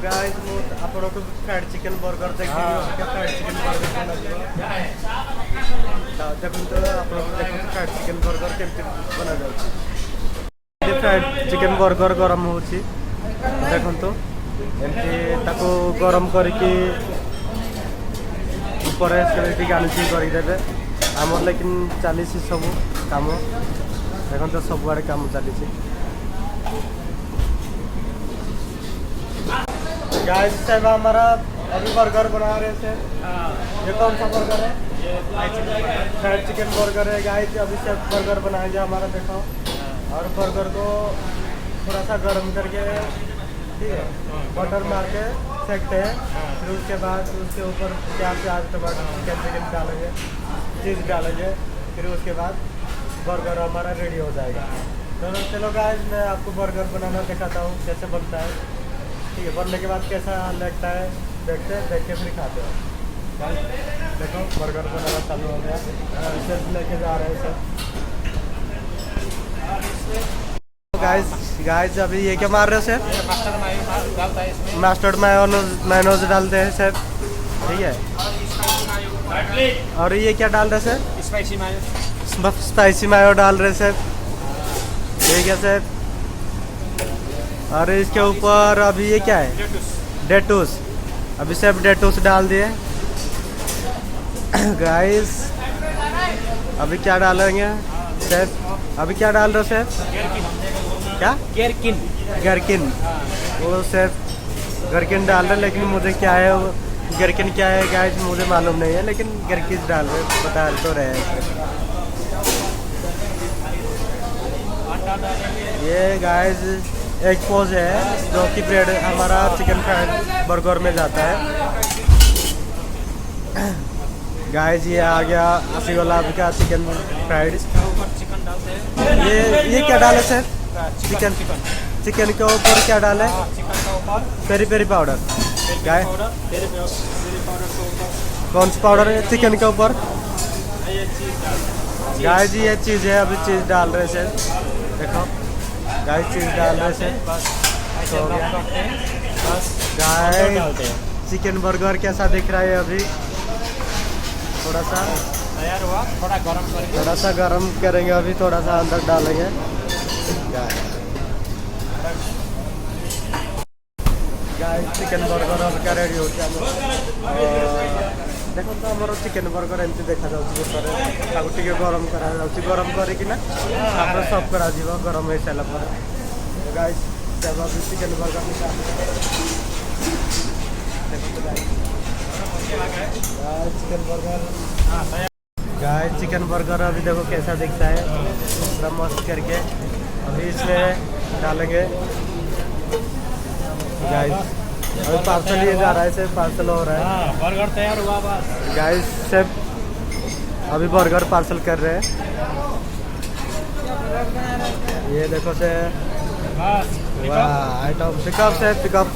Guys ମୁଁ ଆପଣଙ୍କୁ fried chicken ବର୍ଗର ଦେଖେଇବି। ଫ୍ରାଏଡ୍ ଚିକେନ୍ ବର୍ଗର ବନାଯିବ। ଦେଖନ୍ତୁ ଆପଣଙ୍କୁ ଦେଖନ୍ତୁ ଫ୍ରାଏଡ୍ ଚିକେନ୍ ବର୍ଗର କେମିତି ବନାଯାଉଛି। ଫ୍ରାଏଡ୍ ଚିକେନ୍ ବର୍ଗର ଗରମ ହେଉଛି ଦେଖନ୍ତୁ ଏମିତି ତାକୁ ଗରମ କରିକି ଉପରେ ସେମିତି ଗାଣିଛି କରିଦେବେ। ଆମର ଲେକିन ଚାଲିଛି ସବୁ କାମ ଦେଖନ୍ତୁ ସବୁଆଡ଼େ କାମ ଚାଲିଛି। गाइस साहब हमारा अभी बर्गर बना रहे थे। ये कौन सा बर्गर है? ये फ्राइड चिकन बर्गर है गाइस। अभी से बर्गर बनाएंगे हमारा देखो। और बर्गर को थोड़ा सा गर्म करके ठीक है बटर मार के सेकते हैं। फिर उसके बाद उसके ऊपर प्याज टमाटर चिकन डालेंगे चीज़ डालेंगे। फिर उसके बाद बर्गर हमारा रेडी हो जाएगा। तो चलो गाइस मैं आपको बर्गर बनाना दिखाता हूँ कैसे बनता है। ठीक है बनने के बाद कैसा लगता है देख के फिर खाते हैं। देखो बर्गर बनाना चालू हो गया। इसे लेके जा रहे हैं सर। गाइस अभी ये क्या मार रहे हो सर? मस्टर्ड मायोनीज डालते हैं सर। ठीक है और ये क्या डाल रहे हैं सर? स्पाइसी मायो डाल रहे सर। ठीक है सर। और इसके ऊपर अभी ये क्या है? डेटूस। अभी सिर्फ डेटूस डाल दिए। गाइस अभी क्या डालेंगे सर? अभी क्या डाल रहे हो सर? क्या? गरकिन। वो सर गरकिन डाल रहे लेकिन मुझे क्या है वो गरकिन क्या है गाइस मुझे मालूम नहीं है लेकिन गरकिन डाल रहे बता तो रहे हैं। ये गाइस एक पोज है जो कि ब्रेड हमारा चिकन फ्राइड बर्गर में जाता है। गाइस ये आ गया अस्सी वाला का चिकन फ्राइड। ये क्या डाले सर? चिकन के ऊपर क्या डाले? Peri peri powder. कौन सा पाउडर है चिकन के ऊपर? गाइस ये चीज़ है अभी चीज़ डाल रहे सर। देखो गाइस चीज़ डाल रहे थे। गाइस चिकन बर्गर कैसा दिख रहा है अभी? थोड़ा सा तैयार हुआ। थोड़ा सा गरम करेंगे अभी थोड़ा सा अंदर डालेंगे। गाइस चिकन बर्गर अब क्या रेडी हो गया। देखो तो हमारा चिकन बर्गर एमती देखा जाए गरम करा गरम करना सब करा गरम हो सारा पर। गाइस जब अभी chicken burger chicken burger chicken burger अभी देखो कैसा दिखता है पूरा मस्त करके। अभी इसमें डालेंगे गाइस। अभी पार्सल ये जा रहा है सर। पार्सल हो रहा है। बर्गर तैयार हुआ बस। गाइस सब अभी बर्गर पार्सल कर रहे हैं। ये देखो सर वाह आइटम पिकअप से पिकअप